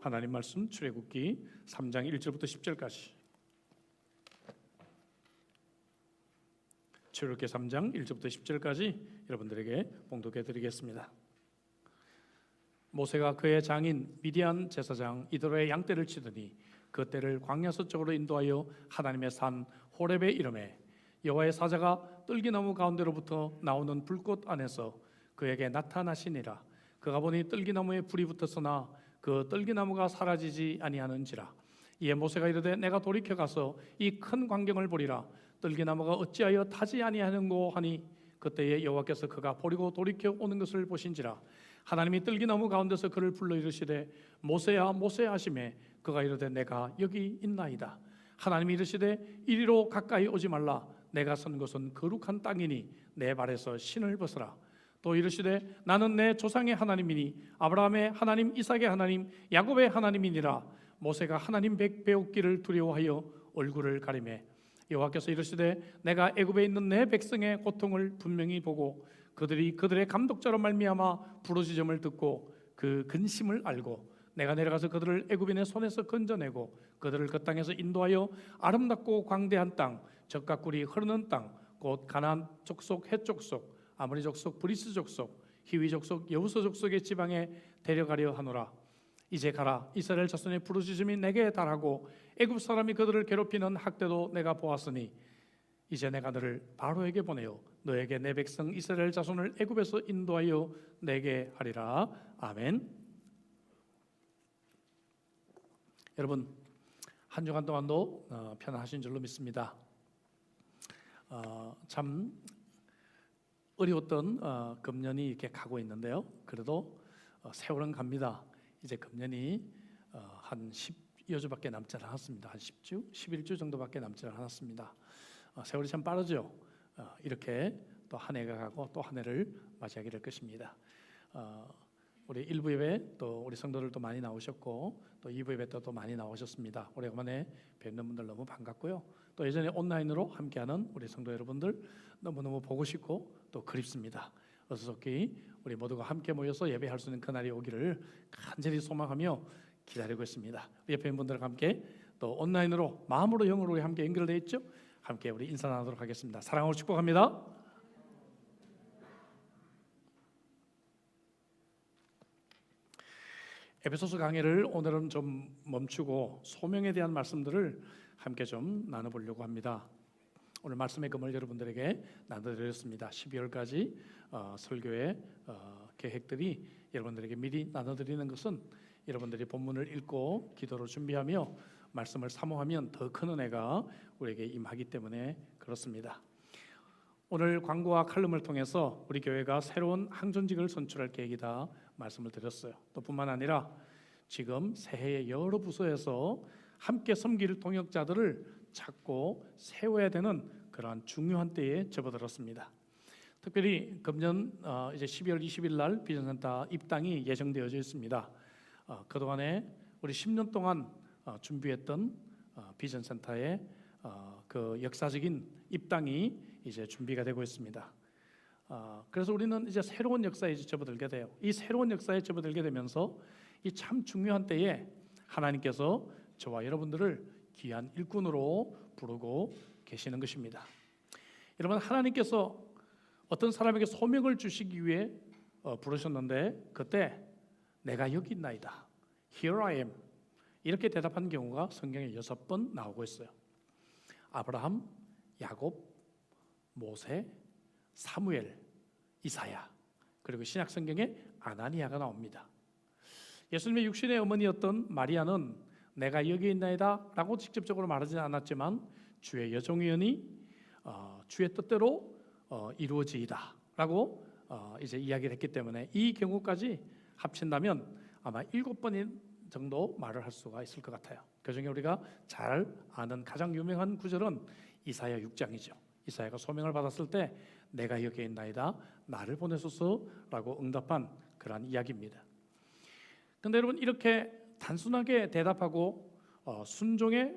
하나님 말씀 출애굽기 3장 1절부터 10절까지. 출애굽기 3장 1절부터 10절까지 여러분들에게 봉독해 드리겠습니다. 모세가 그의 장인 미디안 제사장 이드로의 양떼를 치더니 그 떼를 광야 서쪽으로 인도하여 하나님의 산 호렙에 이르매 여호와의 사자가 뜰기나무 가운데로부터 나오는 불꽃 안에서 그에게 나타나시니라. 그가 보니 뜰기나무에 불이 붙었으나 그 뜰기나무가 사라지지 아니하는지라. 이에 모세가 이르되 내가 돌이켜 가서 이 큰 광경을 보리라. 뜰기나무가 어찌하여 타지 아니하는고 하니 그때에 여호와께서 그가 버리고 돌이켜 오는 것을 보신지라. 하나님이 뜰기나무 가운데서 그를 불러 이르시되 모세야 모세야 하시매 그가 이르되 내가 여기 있나이다. 하나님이 이르시되 이리로 가까이 오지 말라. 내가 선 곳은 거룩한 땅이니 내 발에서 신을 벗으라. 또 이르시되 나는 내 조상의 하나님이니 아브라함의 하나님 이삭의 하나님 야곱의 하나님이니라. 모세가 하나님 배우기를 두려워하여 얼굴을 가리매 여호와께서 이르시되 내가 애굽에 있는 내 백성의 고통을 분명히 보고 그들이 그들의 감독자로 말미암아 부르짖음을 듣고 그 근심을 알고 내가 내려가서 그들을 애굽인의 손에서 건져내고 그들을 그 땅에서 인도하여 아름답고 광대한 땅 젖과 꿀이 흐르는 땅 곧 가나안 족속 헷 족속 아모리 족속 브리스 족속 히위 족속 여부서 족속의 지방에 데려가려 하노라. 이제 가라. 이스라엘 자손의 부르짖음이 내게 달하고 애굽 사람이 그들을 괴롭히는 학대도 내가 보았으니 이제 내가 너를 바로에게 보내어 너에게 내 백성 이스라엘 자손을 애굽에서 인도하여 내게 하리라. 아멘. 여러분 한 주간 동안도 편안하신 줄로 믿습니다. 참 어려웠던 금년이 이렇게 가고 있는데요. 그래도 세월은 갑니다. 이제 금년이 한 10여 주밖에 남지 않았습니다. 한 10주, 11주 정도밖에 남지 않았습니다. 세월이 참 빠르죠. 이렇게 또 한 해가 가고 또 한 해를 맞이하게 될 것입니다. 우리 1부 예배 또 우리 성도들도 많이 나오셨고 또 2부 예배 때도 많이 나오셨습니다. 오래간만에 뵙는 분들 너무 반갑고요. 또 예전에 온라인으로 함께하는 우리 성도 여러분들 너무너무 보고 싶고 또 그립습니다. 어서속히 우리 모두가 함께 모여서 예배할 수 있는 그날이 오기를 간절히 소망하며 기다리고 있습니다. 옆에 있는 분들과 함께 또 온라인으로 마음으로 영으로 함께 연결되어 있죠. 함께 우리 인사 나누도록 하겠습니다. 사랑하고 축복합니다. 에베소서 강의를 오늘은 좀 멈추고 소명에 대한 말씀들을 함께 좀 나눠보려고 합니다. 오늘 말씀의 금을 여러분들에게 나눠드렸습니다. 12월까지 설교의 계획들이 여러분들에게 미리 나눠드리는 것은 여러분들이 본문을 읽고 기도로 준비하며 말씀을 사모하면 더 큰 은혜가 우리에게 임하기 때문에 그렇습니다. 오늘 광고와 칼럼을 통해서 우리 교회가 새로운 항존직을 선출할 계획이다 말씀을 드렸어요. 또 뿐만 아니라 지금 새해의 여러 부서에서 함께 섬길 동역자들을 찾고 세워야 되는 그러한 중요한 때에 접어들었습니다. 특별히 금년 이제 12월 20일 날 비전센터 입당이 예정되어져 있습니다. 그동안에 우리 10년 동안 준비했던 비전센터의 그 역사적인 입당이 이제 준비가 되고 있습니다. 그래서 우리는 이제 새로운 역사에 접어들게 돼요. 이 새로운 역사에 접어들게 되면서 이 참 중요한 때에 하나님께서 저와 여러분들을 귀한 일꾼으로 부르고 계시는 것입니다. 여러분 하나님께서 어떤 사람에게 소명을 주시기 위해 부르셨는데 그때 내가 여기 있나이다. Here I am. 이렇게 대답한 경우가 성경에 6번 나오고 있어요. 아브라함, 야곱, 모세, 사무엘, 이사야 그리고 신약 성경에 아나니아가 나옵니다. 예수님의 육신의 어머니였던 마리아는 내가 여기 있나이다 라고 직접적으로 말하지는 않았지만 주의 여종이오니 주의 뜻대로 이루어지이다 라고 이제 이야기를 했기 때문에 이 경우까지 합친다면 아마 7번 정도 말을 할 수가 있을 것 같아요. 그중에 우리가 잘 아는 가장 유명한 구절은 이사야 6장이죠. 이사야가 소명을 받았을 때 내가 여기에 있나이다 나를 보내소서라고 응답한 그러한 이야기입니다. 그런데 여러분 이렇게 단순하게 대답하고 순종의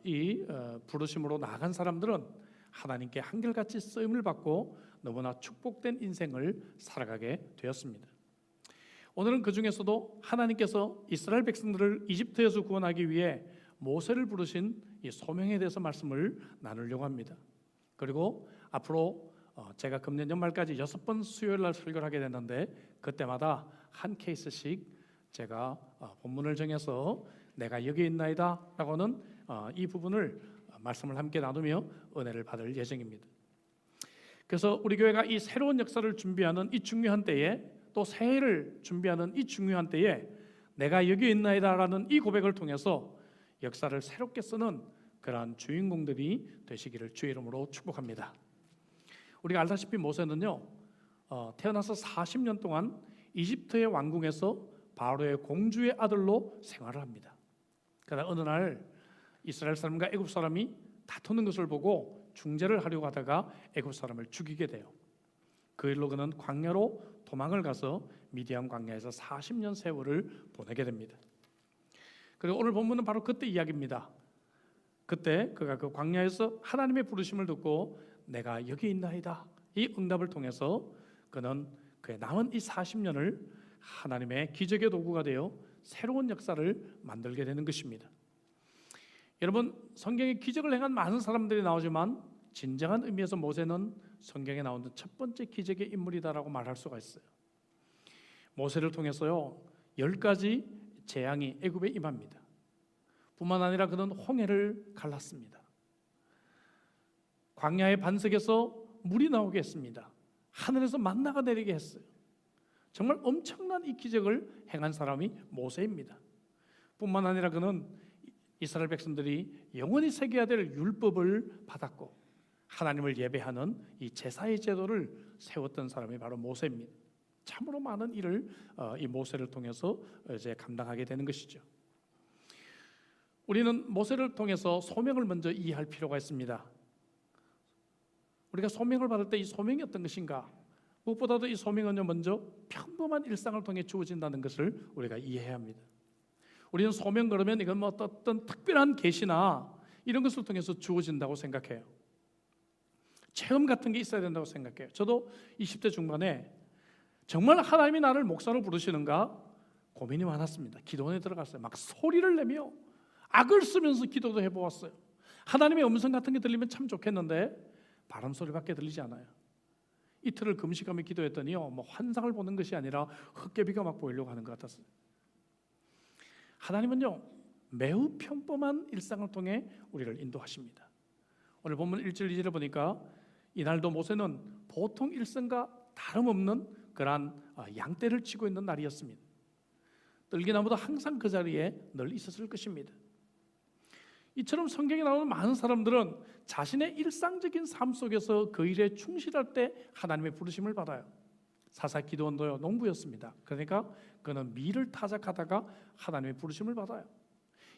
이 부르심으로 나아간 사람들은 하나님께 한결같이 쓰임을 받고 너무나 축복된 인생을 살아가게 되었습니다. 오늘은 그 중에서도 하나님께서 이스라엘 백성들을 이집트에서 구원하기 위해 모세를 부르신 이 소명에 대해서 말씀을 나누려고 합니다. 그리고 앞으로 제가 금년 연말까지 6번 수요일 날 설교를 하게 됐는데 그때마다 한 케이스씩 제가 본문을 정해서 내가 여기 있나이다 라고는 이 부분을 말씀을 함께 나누며 은혜를 받을 예정입니다. 그래서 우리 교회가 이 새로운 역사를 준비하는 이 중요한 때에, 또 새해를 준비하는 이 중요한 때에 내가 여기 있나이다 라는 이 고백을 통해서 역사를 새롭게 쓰는 그러한 주인공들이 되시기를 주의 이름으로 축복합니다. 우리가 알다시피 모세는요, 태어나서 40년 동안 이집트의 왕궁에서 바로의 공주의 아들로 생활을 합니다. 그러나 어느 날 이스라엘 사람과 애굽 사람이 다투는 것을 보고 중재를 하려고 하다가 애굽 사람을 죽이게 돼요. 그 일로 그는 광야로 도망을 가서 미디안 광야에서 40년 세월을 보내게 됩니다. 그리고 오늘 본문은 바로 그때 이야기입니다. 그때 그가 그 광야에서 하나님의 부르심을 듣고 내가 여기 있나이다, 이 응답을 통해서 그는 그의 남은 이 40년을 하나님의 기적의 도구가 되어 새로운 역사를 만들게 되는 것입니다. 여러분, 성경에 기적을 행한 많은 사람들이 나오지만 진정한 의미에서 모세는 성경에 나오는 첫 번째 기적의 인물이다라고 말할 수가 있어요. 모세를 통해서요 10가지 재앙이 애굽에 임합니다. 뿐만 아니라 그는 홍해를 갈랐습니다. 광야의 반석에서 물이 나오게 했습니다. 하늘에서 만나가 내리게 했어요. 정말 엄청난 이 기적을 행한 사람이 모세입니다. 뿐만 아니라 그는 이스라엘 백성들이 영원히 새겨야 될 율법을 받았고 하나님을 예배하는 이 제사의 제도를 세웠던 사람이 바로 모세입니다. 참으로 많은 일을 이 모세를 통해서 이제 감당하게 되는 것이죠. 우리는 모세를 통해서 소명을 먼저 이해할 필요가 있습니다. 우리가 소명을 받을 때 이 소명이 어떤 것인가? 무엇보다도 이 소명은요 먼저 평범한 일상을 통해 주어진다는 것을 우리가 이해해야 합니다. 우리는 소명 그러면 이건 뭐 어떤 특별한 계시나 이런 것을 통해서 주어진다고 생각해요. 체험 같은 게 있어야 된다고 생각해요. 저도 20대 중반에 정말 하나님이 나를 목사로 부르시는가 고민이 많았습니다. 기도원에 들어갔어요. 막 소리를 내며 악을 쓰면서 기도도 해보았어요. 하나님의 음성 같은 게 들리면 참 좋겠는데 바람 소리밖에 들리지 않아요. 이틀을 금식하며 기도했더니요, 뭐 환상을 보는 것이 아니라 흙개비가 막 보이려고 하는 것 같았어요. 하나님은요 매우 평범한 일상을 통해 우리를 인도하십니다. 오늘 본문 1절 2절에 보니까 이날도 모세는 보통 일생과 다름없는 그러한 양떼를 치고 있는 날이었습니다. 떨기나무도 항상 그 자리에 늘 있었을 것입니다. 이처럼 성경에 나오는 많은 사람들은 자신의 일상적인 삶 속에서 그 일에 충실할 때 하나님의 부르심을 받아요. 사사 기도원도요 농부였습니다. 그러니까 그는 밀을 타작하다가 하나님의 부르심을 받아요.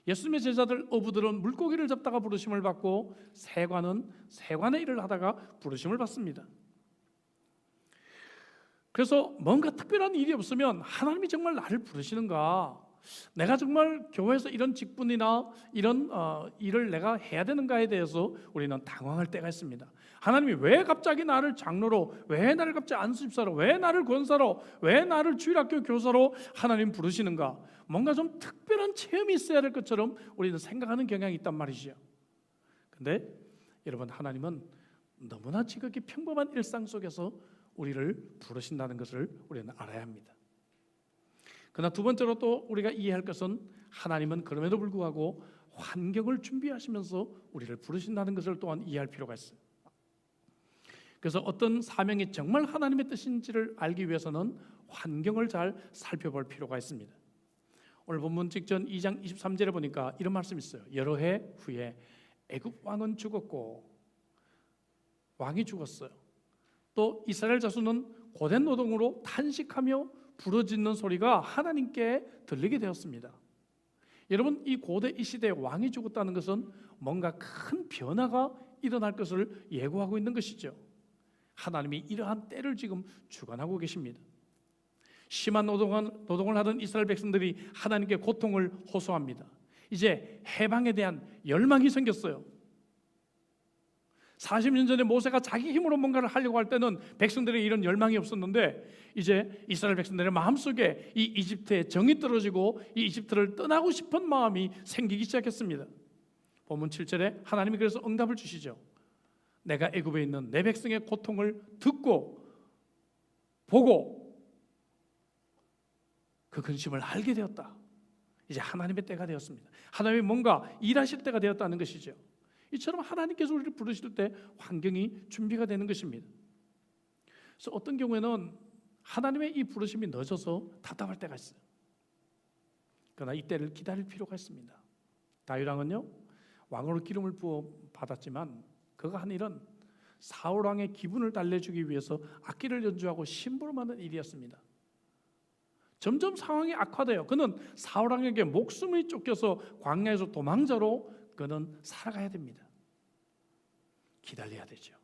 예수님의 제자들 어부들은 물고기를 잡다가 부르심을 받고 세관은 세관의 일을 하다가 부르심을 받습니다. 그래서 뭔가 특별한 일이 없으면 하나님이 정말 나를 부르시는가, 내가 정말 교회에서 이런 직분이나 이런 일을 내가 해야 되는가에 대해서 우리는 당황할 때가 있습니다. 하나님이 왜 갑자기 나를 장로로, 왜 나를 갑자기 안수집사로, 왜 나를 권사로, 왜 나를 주일학교 교사로 하나님 부르시는가? 뭔가 좀 특별한 체험이 있어야 될 것처럼 우리는 생각하는 경향이 있단 말이죠. 근데 여러분, 하나님은 너무나 지극히 평범한 일상 속에서 우리를 부르신다는 것을 우리는 알아야 합니다. 그러나 두 번째로 또 우리가 이해할 것은 하나님은 그럼에도 불구하고 환경을 준비하시면서 우리를 부르신다는 것을 또한 이해할 필요가 있어요. 그래서 어떤 사명이 정말 하나님의 뜻인지를 알기 위해서는 환경을 잘 살펴볼 필요가 있습니다. 오늘 본문 직전 2장 23절에 보니까 이런 말씀이 있어요. 여러 해 후에 애굽 왕은 죽었고, 왕이 죽었어요. 또 이스라엘 자손은 고된 노동으로 탄식하며 부르짖는 소리가 하나님께 들리게 되었습니다. 여러분, 이 고대 이 시대에 왕이 죽었다는 것은 뭔가 큰 변화가 일어날 것을 예고하고 있는 것이죠. 하나님이 이러한 때를 지금 주관하고 계십니다. 심한 노동을 하던 이스라엘 백성들이 하나님께 고통을 호소합니다. 이제 해방에 대한 열망이 생겼어요. 40년 전에 모세가 자기 힘으로 뭔가를 하려고 할 때는 백성들에게 이런 열망이 없었는데 이제 이스라엘 백성들의 마음속에 이 이집트에 정이 떨어지고 이 이집트를 떠나고 싶은 마음이 생기기 시작했습니다. 본문 7절에 하나님이 그래서 응답을 주시죠. 내가 애굽에 있는 내 백성의 고통을 듣고 보고 그 근심을 알게 되었다. 이제 하나님의 때가 되었습니다. 하나님이 뭔가 일하실 때가 되었다는 것이죠. 이처럼 하나님께서 우리를 부르실 때 환경이 준비가 되는 것입니다. 그래서 어떤 경우에는 하나님의 이 부르심이 늦어서 답답할 때가 있어요. 그러나 이때를 기다릴 필요가 있습니다. 다윗왕은요, 왕으로 기름을 부어 받았지만 그가 한 일은 사울 왕의 기분을 달래주기 위해서 악기를 연주하고 심부름하는 일이었습니다. 점점 상황이 악화돼요. 그는 사울 왕에게 목숨이 쫓겨서 광야에서 도망자로 그는 살아가야 됩니다. 기다려야 되죠.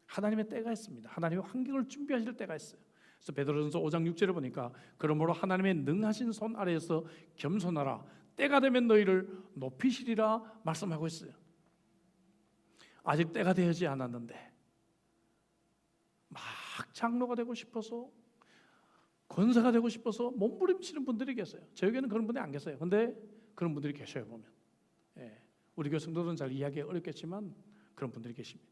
하나님의 때가 있습니다. 하나님의 환경을 준비하실 때가 있어요. 그래서 베드로전서 5장 6절에 보니까 그러므로 하나님의 능하신 손 아래에서 겸손하라. 때가 되면 너희를 높이시리라 말씀하고 있어요. 아직 때가 되지 않았는데 막 장로가 되고 싶어서 권사가 되고 싶어서 몸부림치는 분들이 계세요. 저에게는 그런 분이 안 계세요. 근데 그런 분들이 계셔요. 보면 우리 교회 성도들은 잘 이해하기 어렵겠지만 그런 분들이 계십니다.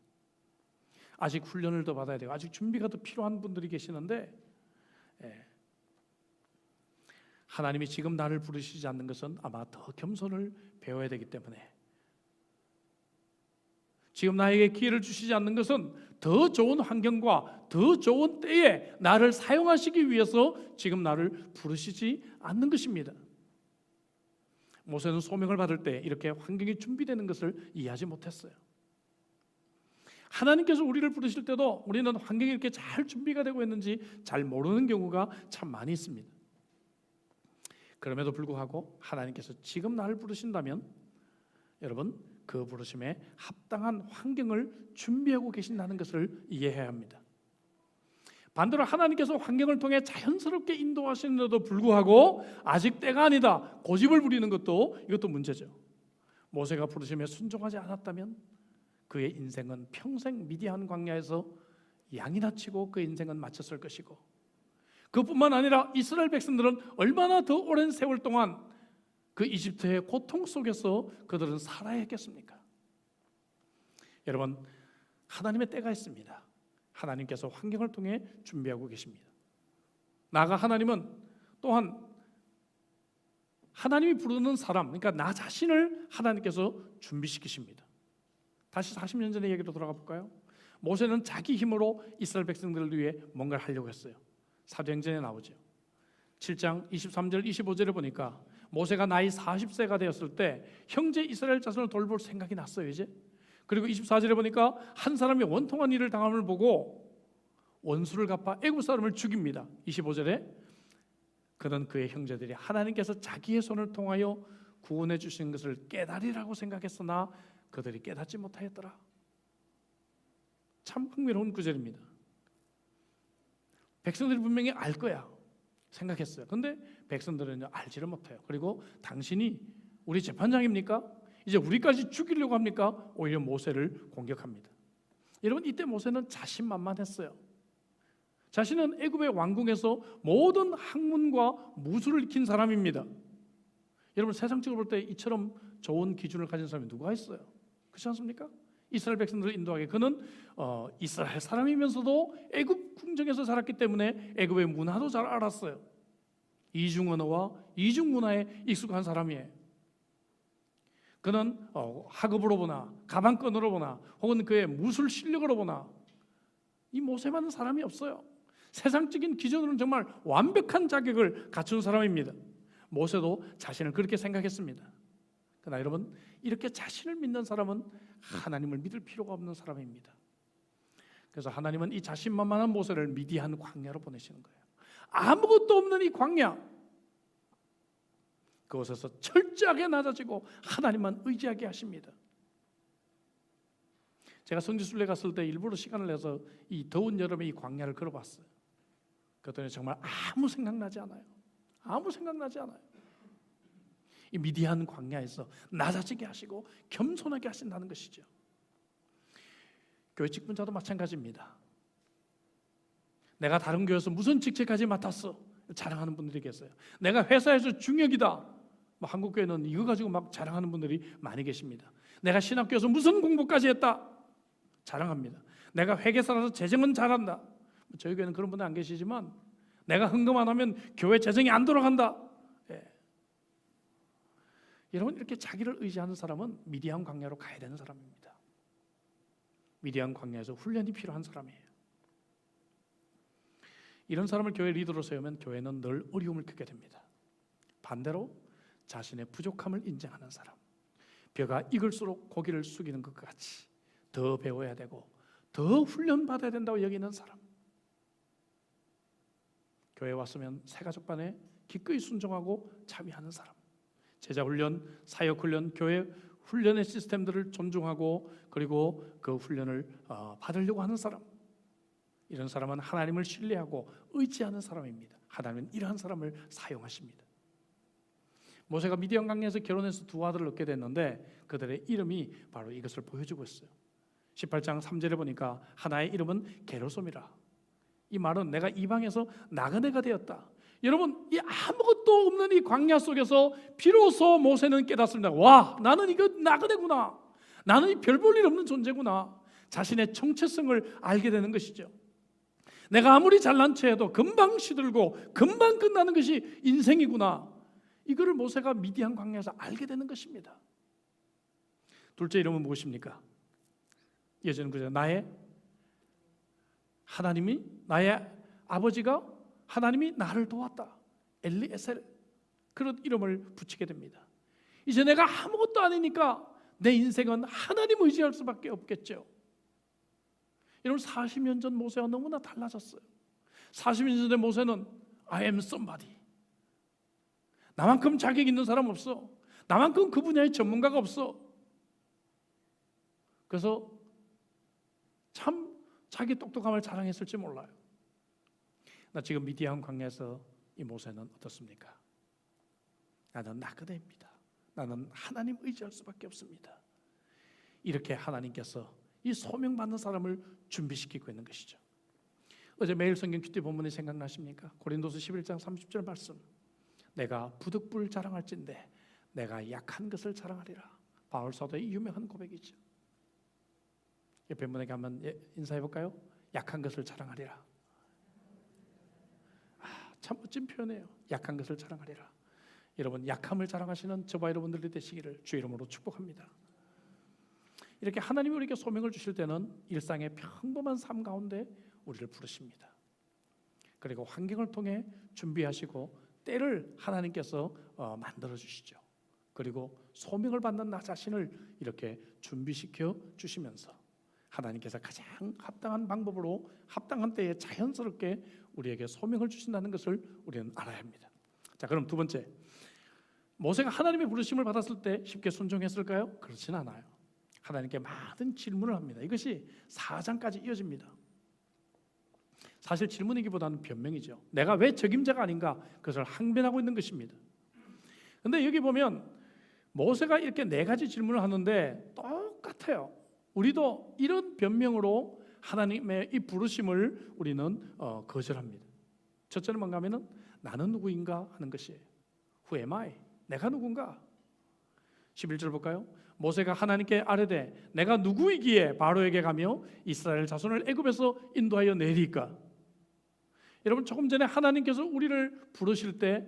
아직 훈련을 더 받아야 되고 아직 준비가 더 필요한 분들이 계시는데 하나님이 지금 나를 부르시지 않는 것은 아마 더 겸손을 배워야 되기 때문에, 지금 나에게 기회를 주시지 않는 것은 더 좋은 환경과 더 좋은 때에 나를 사용하시기 위해서 지금 나를 부르시지 않는 것입니다. 모세는 소명을 받을 때 이렇게 환경이 준비되는 것을 이해하지 못했어요. 하나님께서 우리를 부르실 때도 우리는 환경이 이렇게 잘 준비가 되고 있는지 잘 모르는 경우가 참 많이 있습니다. 그럼에도 불구하고 하나님께서 지금 나를 부르신다면 여러분 그 부르심에 합당한 환경을 준비하고 계신다는 것을 이해해야 합니다. 반대로 하나님께서 환경을 통해 자연스럽게 인도하시는데도 불구하고 아직 때가 아니다 고집을 부리는 것도 이것도 문제죠. 모세가 부르심에 순종하지 않았다면 그의 인생은 평생 미디안 광야에서 양이나 치고 그 인생은 마쳤을 것이고, 그뿐만 아니라 이스라엘 백성들은 얼마나 더 오랜 세월 동안 그 이집트의 고통 속에서 그들은 살아야 했겠습니까? 여러분, 하나님의 때가 있습니다. 하나님께서 환경을 통해 준비하고 계십니다. 나아가 하나님은 또한 하나님이 부르는 사람, 그러니까 나 자신을 하나님께서 준비시키십니다. 다시 40년 전의 얘기로 돌아가 볼까요? 모세는 자기 힘으로 이스라엘 백성들을 위해 뭔가를 하려고 했어요. 사도행전에 나오죠. 7장 23절 25절에 보니까 모세가 나이 40세가 되었을 때 형제 이스라엘 자손을 돌볼 생각이 났어요 이제. 그리고 24절에 보니까 한 사람이 원통한 일을 당함을 보고 원수를 갚아 애굽 사람을 죽입니다. 25절에 그는 그의 형제들이 하나님께서 자기의 손을 통하여 구원해 주신 것을 깨달으라고 생각했으나 그들이 깨닫지 못하였더라. 참 흥미로운 구절입니다. 백성들이 분명히 알 거야 생각했어요. 근데 백성들은 알지를 못해요. 그리고 당신이 우리 재판장입니까? 이제 우리까지 죽이려고 합니까? 오히려 모세를 공격합니다. 여러분 이때 모세는 자신만만했어요. 자신은 애굽의 왕궁에서 모든 학문과 무술을 익힌 사람입니다. 여러분 세상적으로 볼 때 이처럼 좋은 기준을 가진 사람이 누가 있어요? 그렇지 않습니까? 이스라엘 백성들을 인도하게 그는 이스라엘 사람이면서도 애굽 궁정에서 자랐기 때문에 애굽의 문화도 잘 알았어요. 이중 언어와 이중 문화에 익숙한 사람이에요. 그는 학업으로 보나 가방끈으로 보나 혹은 그의 무술 실력으로 보나 이 모세만한 사람이 없어요. 세상적인 기준으로는 정말 완벽한 자격을 갖춘 사람입니다. 모세도 자신을 그렇게 생각했습니다. 그러나 여러분 이렇게 자신을 믿는 사람은 하나님을 믿을 필요가 없는 사람입니다. 그래서 하나님은 이 자신만만한 모세를 미디안 광야로 보내시는 거예요. 아무것도 없는 이 광야, 그곳에서 철저하게 낮아지고 하나님만 의지하게 하십니다. 제가 성지순례 갔을 때 일부러 시간을 내서 이 더운 여름에 이 광야를 걸어봤어요. 그랬더니 정말 아무 생각나지 않아요. 아무 생각나지 않아요. 이 미디안 광야에서 낮아지게 하시고 겸손하게 하신다는 것이죠. 교회 직분자도 마찬가지입니다. 내가 다른 교회에서 무슨 직책까지 맡았어 자랑하는 분들이 계세요. 내가 회사에서 중역이다. 한국 교회는 이거 가지고 막 자랑하는 분들이 많이 계십니다. 내가 신학교에서 무슨 공부까지 했다 자랑합니다. 내가 회계사라서 재정은 잘한다. 저희 교회는 그런 분들 안 계시지만 내가 헌금 안 하면 교회 재정이 안 돌아간다. 여러분, 이렇게 자기를 의지하는 사람은 미디안 광야로 가야 되는 사람입니다. 미디안 광야에서 훈련이 필요한 사람이에요. 이런 사람을 교회 리더로 세우면 교회는 늘 어려움을 겪게 됩니다. 반대로 자신의 부족함을 인정하는 사람, 벼가 익을수록 고기를 숙이는 것 같이 더 배워야 되고 더 훈련받아야 된다고 여기는 사람, 교회에 왔으면 새가족반에 기꺼이 순종하고 참여하는 사람, 제자훈련, 사역훈련, 교회 훈련의 시스템들을 존중하고 그리고 그 훈련을 받으려고 하는 사람, 이런 사람은 하나님을 신뢰하고 의지하는 사람입니다. 하나님은 이러한 사람을 사용하십니다. 모세가 미디안 광야에서 결혼해서 두 아들을 얻게 됐는데 그들의 이름이 바로 이것을 보여주고 있어요. 18장 3절에 보니까 하나의 이름은 게르솜이라. 이 말은 내가 이방에서 나그네가 되었다. 여러분, 이 아무것도 없는 이 광야 속에서 비로소 모세는 깨닫습니다. 와, 나는 이거 나그네구나. 나는 이 별 볼 일 없는 존재구나. 자신의 정체성을 알게 되는 것이죠. 내가 아무리 잘난 체해도 금방 시들고 금방 끝나는 것이 인생이구나. 이거를 모세가 미디안 광야에서 알게 되는 것입니다. 둘째 이름은 무엇입니까? 예전에 그죠? 하나님이 나의 아버지가 하나님이 나를 도왔다. 엘리에셀, 그런 이름을 붙이게 됩니다. 이제 내가 아무것도 아니니까 내 인생은 하나님 의지할 수밖에 없겠죠. 여러분, 40년 전 모세와 너무나 달라졌어요. 40년 전에 모세는 I am somebody. 나만큼 자격 있는 사람 없어. 나만큼 그 분야의 전문가가 없어. 그래서 참 자기 똑똑함을 자랑했을지 몰라요. 나 지금 미디안 광야에서 이 모세는 어떻습니까? 나는 나그네입니다. 나는 하나님 의지할 수밖에 없습니다. 이렇게 하나님께서 이 소명받는 사람을 준비시키고 있는 것이죠. 어제 매일 성경 큐티 본문이 생각나십니까? 고린도서 11장 30절 말씀. 내가 부득불 자랑할진대 내가 약한 것을 자랑하리라. 바울 사도의 유명한 고백이죠. 옆에 분에게 한번 인사해 볼까요? 약한 것을 자랑하리라. 참 멋진 표현이에요. 약한 것을 자랑하리라. 여러분, 약함을 자랑하시는 저와 여러분들이 되시기를 주 이름으로 축복합니다. 이렇게 하나님이 우리에게 소명을 주실 때는 일상의 평범한 삶 가운데 우리를 부르십니다. 그리고 환경을 통해 준비하시고 때를 하나님께서 만들어 주시죠. 그리고 소명을 받는 나 자신을 이렇게 준비시켜 주시면서 하나님께서 가장 합당한 방법으로 합당한 때에 자연스럽게 우리에게 소명을 주신다는 것을 우리는 알아야 합니다. 자, 그럼 두 번째, 모세가 하나님의 부르심을 받았을 때 쉽게 순종했을까요? 그렇진 않아요. 하나님께 많은 질문을 합니다. 이것이 4장까지 이어집니다. 사실 질문이기보다는 변명이죠. 내가 왜 적임자가 아닌가, 그것을 항변하고 있는 것입니다. 그런데 여기 보면 모세가 이렇게 4가지 질문을 하는데 똑같아요. 우리도 이런 변명으로 하나님의 이 부르심을 우리는 거절합니다. 첫째는 뭔가 하면은 나는 누구인가 하는 것이에요. Who am I? 내가 누군가? 11절 볼까요? 모세가 하나님께 아뢰되 내가 누구이기에 바로에게 가며 이스라엘 자손을 애굽에서 인도하여 내리까? 여러분, 조금 전에 하나님께서 우리를 부르실 때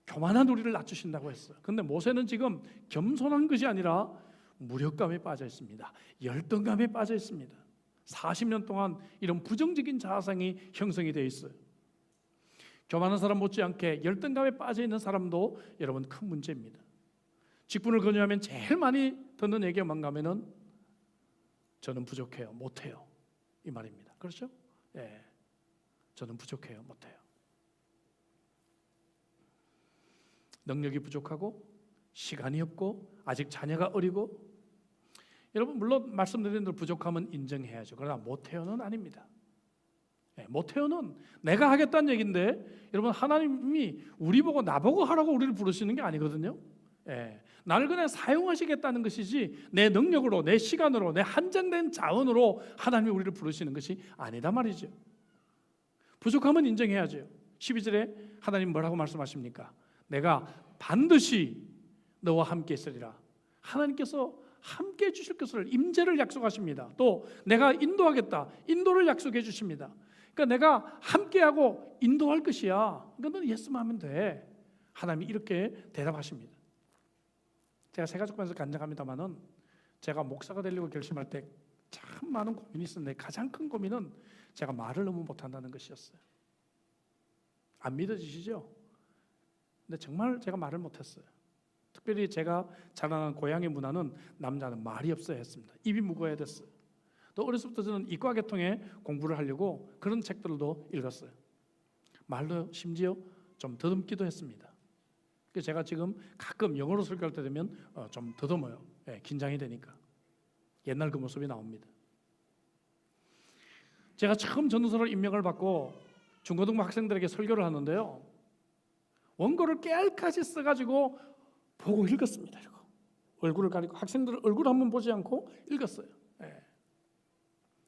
교만한 우리를 낮추신다고 했어요. 그런데 모세는 지금 겸손한 것이 아니라 무력감에 빠져 있습니다. 열등감에 빠져 있습니다. 40년 동안 이런 부정적인 자아상이 형성이 되어 있어요. 교만한 사람 못지않게 열등감에 빠져 있는 사람도 여러분 큰 문제입니다. 직분을 권유하면 제일 많이 듣는 얘기가 뭔가 하면은 저는 부족해요, 못해요, 이 말입니다. 그렇죠? 예, 저는 부족해요, 못해요. 능력이 부족하고 시간이 없고 아직 자녀가 어리고, 여러분 물론 말씀드린 대로 부족함은 인정해야죠. 그러나 못해요는 아닙니다. 못해요는 내가 하겠다는 얘기인데, 여러분 하나님이 우리 보고 나보고 하라고 우리를 부르시는 게 아니거든요. 나를 그냥 사용하시겠다는 것이지 내 능력으로, 내 시간으로, 내 한정된 자원으로 하나님이 우리를 부르시는 것이 아니다 말이죠. 부족함은 인정해야죠. 12절에 하나님 뭐라고 말씀하십니까? 내가 반드시 너와 함께 있으리라. 하나님께서 함께 해주실 것을, 임재를 약속하십니다. 또 내가 인도하겠다, 인도를 약속해 주십니다. 그러니까 내가 함께하고 인도할 것이야. 그러니까 너는 예스만 하면 돼. 하나님이 이렇게 대답하십니다. 제가 새가족관에서 간증합니다마는 제가 목사가 되려고 결심할 때 참 많은 고민이 있었는데 가장 큰 고민은 제가 말을 너무 못한다는 것이었어요. 안 믿어지시죠? 근데 정말 제가 말을 못했어요. 특별히 제가 자라난 고향의 문화는 남자는 말이 없어야 했습니다. 입이 무거워야 됐어요. 또 어렸을 때부터 저는 이과 계통의 공부를 하려고 그런 책들도 읽었어요. 말도 심지어 좀 더듬기도 했습니다. 그래서 제가 지금 가끔 영어로 설교할 때 되면 좀 더듬어요. 긴장이 되니까. 옛날 그 모습이 나옵니다. 제가 처음 전도사로 임명을 받고 중고등부 학생들에게 설교를 하는데요, 원고를 깨알까지 써가지고 보고 읽었습니다. 이거. 얼굴을 가리고 학생들 얼굴 한번 보지 않고 읽었어요.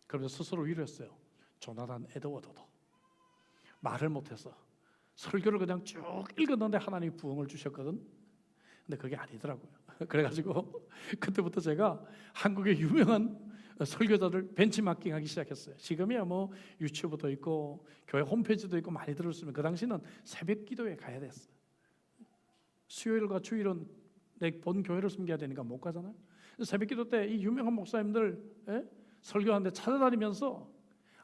그러면서 스스로 위로했어요. 조나단 에드워드도 말을 못해서 설교를 그냥 쭉 읽었는데 하나님이 부흥을 주셨거든. 근데 그게 아니더라고요. 그래가지고 그때부터 제가 한국의 유명한 설교자들 벤치마킹하기 시작했어요. 지금이야 뭐 유튜브도 있고 교회 홈페이지도 있고 많이 들었으면 그 당시는 새벽 기도에 가야 됐어요. 수요일과 주일은 내 본 교회를 섬겨야 되니까 못 가잖아요. 새벽 기도 때 이 유명한 목사님들 설교하는데 찾아다니면서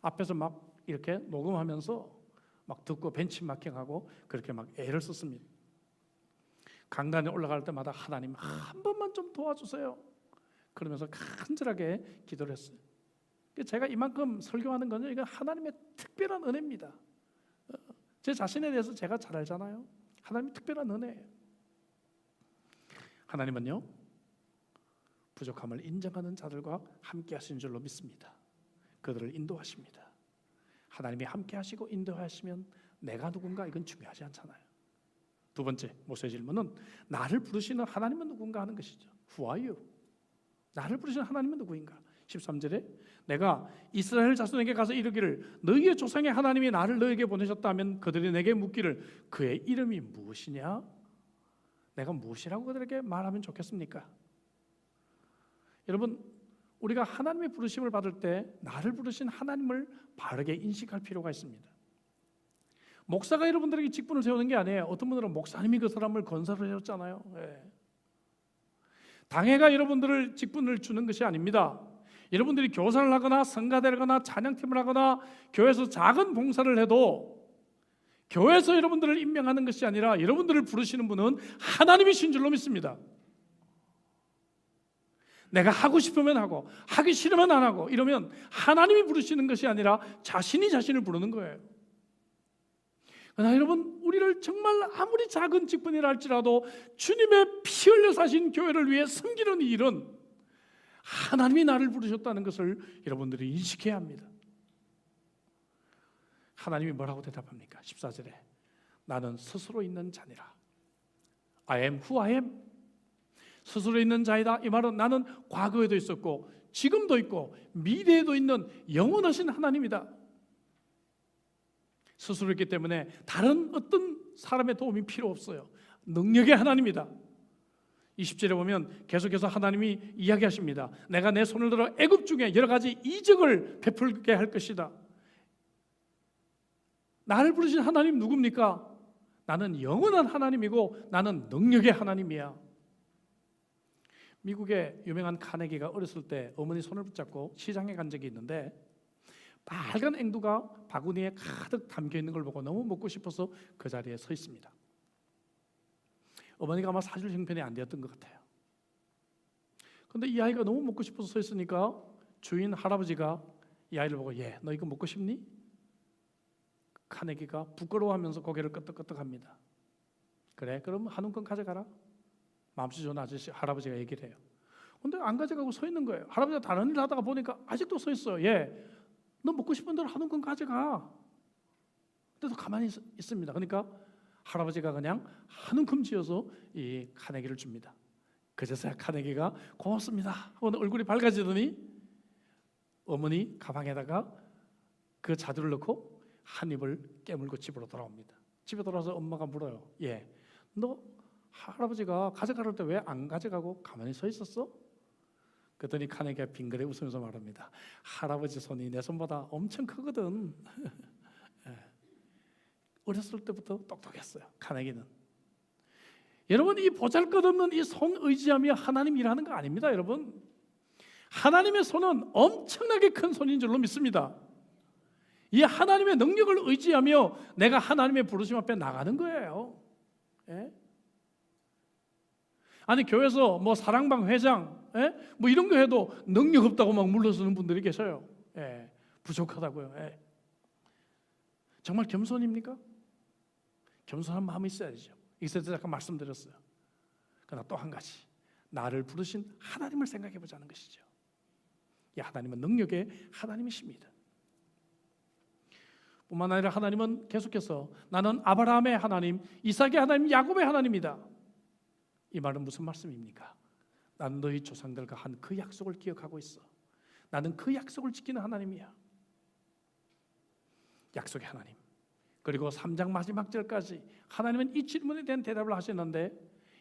앞에서 막 이렇게 녹음하면서 막 듣고 벤치마킹하고 그렇게 막 애를 썼습니다. 강단에 올라갈 때마다 하나님 한 번만 좀 도와주세요. 그러면서 간절하게 기도를 했어요. 제가 이만큼 설교하는 건요, 이건 하나님의 특별한 은혜입니다. 제 자신에 대해서 제가 잘 알잖아요. 하나님의 특별한 은혜예요. 하나님은요, 부족함을 인정하는 자들과 함께 하시는 줄로 믿습니다. 그들을 인도하십니다. 하나님이 함께 하시고 인도하시면 내가 누군가 이건 중요하지 않잖아요. 두 번째 모세의 질문은 나를 부르시는 하나님은 누군가 하는 것이죠. Who are you? 나를 부르시는 하나님은 누구인가? 13절에 내가 이스라엘 자손에게 가서 이르기를 너희의 조상의 하나님이 나를 너에게 보내셨다면 그들이 내게 묻기를 그의 이름이 무엇이냐? 내가 무엇이라고 그들에게 말하면 좋겠습니까? 여러분, 우리가 하나님의 부르심을 받을 때 나를 부르신 하나님을 바르게 인식할 필요가 있습니다. 목사가 여러분들에게 직분을 세우는 게 아니에요. 어떤 분들은 목사님이 그 사람을 건설을 해줬잖아요. 당회가 여러분들을 직분을 주는 것이 아닙니다. 여러분들이 교사를 하거나 성가대를 하거나 찬양팀을 하거나 교회에서 작은 봉사를 해도 교회에서 여러분들을 임명하는 것이 아니라 여러분들을 부르시는 분은 하나님이신 줄로 믿습니다. 내가 하고 싶으면 하고 하기 싫으면 안 하고 이러면 하나님이 부르시는 것이 아니라 자신이 자신을 부르는 거예요. 그러나 여러분, 우리를 정말 아무리 작은 직분이라 할지라도 주님의 피 흘려 사신 교회를 위해 섬기는 이 일은 하나님이 나를 부르셨다는 것을 여러분들이 인식해야 합니다. 하나님이 뭐라고 대답합니까? 14절에 나는 스스로 있는 자니라. I am who I am. 스스로 있는 자이다. 이 말은 나는 과거에도 있었고 지금도 있고 미래에도 있는 영원하신 하나님이다. 스스로 있기 때문에 다른 어떤 사람의 도움이 필요 없어요. 능력의 하나님이다. 20절에 보면 계속해서 하나님이 이야기하십니다. 내가 내 손을 들어 애굽 중에 여러 가지 이적을 베풀게 할 것이다. 나를 부르신 하나님 누굽니까? 나는 영원한 하나님이고 나는 능력의 하나님이야. 미국의 유명한 카네기가 어렸을 때 어머니 손을 붙잡고 시장에 간 적이 있는데 빨간 앵두가 바구니에 가득 담겨 있는 걸 보고 너무 먹고 싶어서 그 자리에 서 있습니다. 어머니가 아마 사줄 형편이 안 되었던 것 같아요. 그런데 이 아이가 너무 먹고 싶어서 서 있으니까 주인 할아버지가 이 아이를 보고 너 이거 먹고 싶니? 카네기가 부끄러워하면서 고개를 끄덕끄덕합니다. 그래, 그럼 한 움큼 가져가라. 마음씨 좋은 아저씨 할아버지가 얘기를 해요. 근데 안 가져가고 서 있는 거예요. 할아버지가 다른 일 하다가 보니까 아직도 서 있어요. 너 먹고 싶은 대로 한 움큼 가져가. 근데도 가만히 있습니다. 그러니까 할아버지가 그냥 한 움큼 쥐어서 이 카네기를 줍니다. 그제서야 카네기가 고맙습니다 하고 얼굴이 밝아지더니 어머니 가방에다가 그 자두를 넣고 한 입을 깨물고 집으로 돌아옵니다. 집에 돌아와서 엄마가 물어요. 너 할아버지가 가져갈 때 왜 안 가져가고 가만히 서 있었어? 그랬더니 카네기가 빙그레 웃으면서 말합니다. 할아버지 손이 내 손보다 엄청 크거든. 어렸을 때부터 똑똑했어요, 카네기는. 여러분, 이 보잘것없는 이 손 의지하며 하나님 일하는 거 아닙니다. 여러분, 하나님의 손은 엄청나게 큰 손인 줄로 믿습니다. 이 하나님의 능력을 의지하며 내가 하나님의 부르심 앞에 나가는 거예요. 아니, 교회에서 뭐 사랑방 회장 뭐 이런 거 해도 능력 없다고 막 물러서는 분들이 계셔요. 부족하다고요. 정말 겸손입니까? 겸손한 마음이 있어야죠. 이것에 대해서 아까 말씀드렸어요. 그러나 또 한 가지, 나를 부르신 하나님을 생각해 보자는 것이죠. 이 하나님은 능력의 하나님이십니다. 뿐만 아니라 하나님은 계속해서 나는 아브라함의 하나님, 이삭의 하나님, 야곱의 하나님이다. 이 말은 무슨 말씀입니까? 나는 너희 조상들과 한 그 약속을 기억하고 있어. 나는 그 약속을 지키는 하나님이야. 약속의 하나님. 그리고 3장 마지막 절까지 하나님은 이 질문에 대한 대답을 하시는데,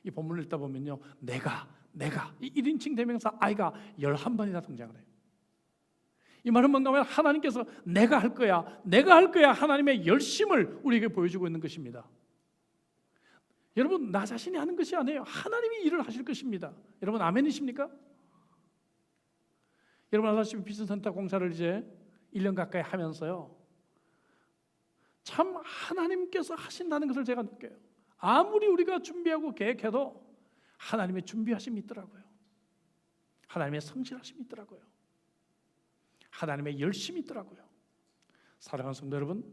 이 본문을 읽다 보면요, 내가 이 1인칭 대명사 I가 11번이나 등장을 해요. 이 말은 뭔가 하면 하나님께서 내가 할 거야 하나님의 열심을 우리에게 보여주고 있는 것입니다. 여러분, 나 자신이 하는 것이 아니에요. 하나님이 일을 하실 것입니다. 여러분, 아멘이십니까? 여러분 아시다시피 비전센터 공사를 이제 1년 가까이 하면서요, 참 하나님께서 하신다는 것을 제가 느껴요. 아무리 우리가 준비하고 계획해도 하나님의 준비하심이 있더라고요. 하나님의 성실하심이 있더라고요. 하나님의 열심이 있더라고요. 사랑하는 성도 여러분,